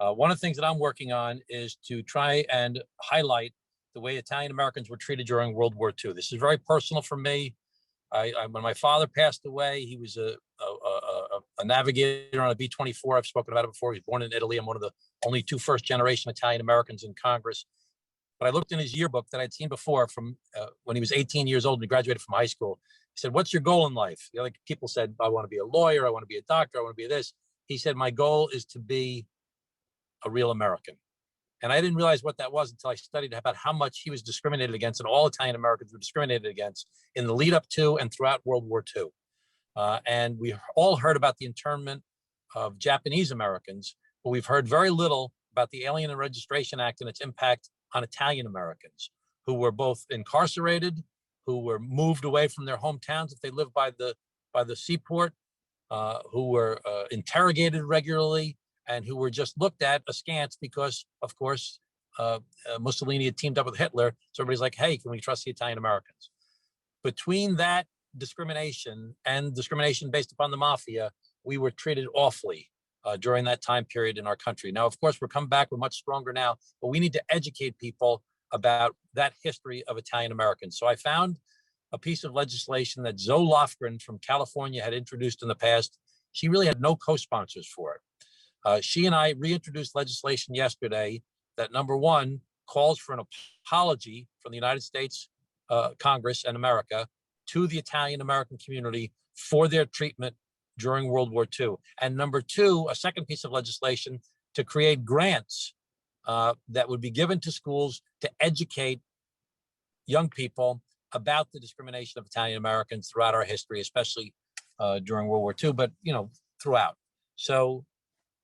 One of the things that I'm working on is to try and highlight the way Italian Americans were treated during World War II. This is very personal for me. When my father passed away, he was a navigator on a B-24. I've spoken about it before. He was born in Italy. I'm one of the only two first-generation Italian Americans in Congress. But I looked in his yearbook that I'd seen before from when he was 18 years old and he graduated from high school. He said, "What's your goal in life?" You know, like people said, "I want to be a lawyer. I want to be a doctor. I want to be this." He said, "My goal is to be a real American." And I didn't realize what that was until I studied about how much he was discriminated against, and all Italian Americans were discriminated against in the lead up to and throughout World War II. And we all heard about the internment of Japanese Americans, but we've heard very little about the Alien and Registration Act and its impact on Italian Americans, who were both incarcerated, who were moved away from their hometowns if they lived by the seaport, who were interrogated regularly, and who were just looked at askance because, of course, Mussolini had teamed up with Hitler. So everybody's like, "Hey, can we trust the Italian Americans?" Between that discrimination and discrimination based upon the mafia, we were treated awfully during that time period in our country. Now, of course, we're coming back. We're much stronger now, but we need to educate people about that history of Italian Americans. So I found a piece of legislation that Zoe Lofgren from California had introduced in the past. She really had no co-sponsors for it. She and I reintroduced legislation yesterday that, number one, calls for an apology from the United States Congress and America to the Italian American community for their treatment during World War II. And number two, a second piece of legislation to create grants that would be given to schools to educate young people about the discrimination of Italian Americans throughout our history, especially during World War II, but throughout. So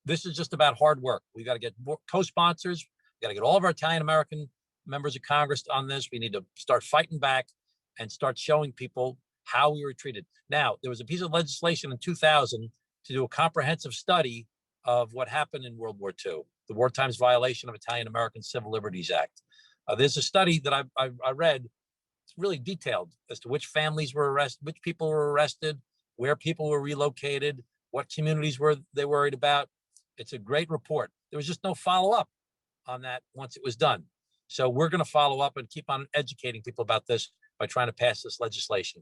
this is just about hard work. We got to get more co-sponsors. We got to get all of our Italian American members of Congress on this. We need to start fighting back and start showing people how we were treated. Now, there was a piece of legislation in 2000 to do a comprehensive study of what happened in World War II, the War Times Violation of Italian American Civil Liberties Act. There's a study that I read. It's really detailed as to which families were arrested, which people were arrested, where people were relocated, what communities were they worried about. It's a great report. There was just no follow-up on that once it was done. So we're going to follow up and keep on educating people about this by trying to pass this legislation.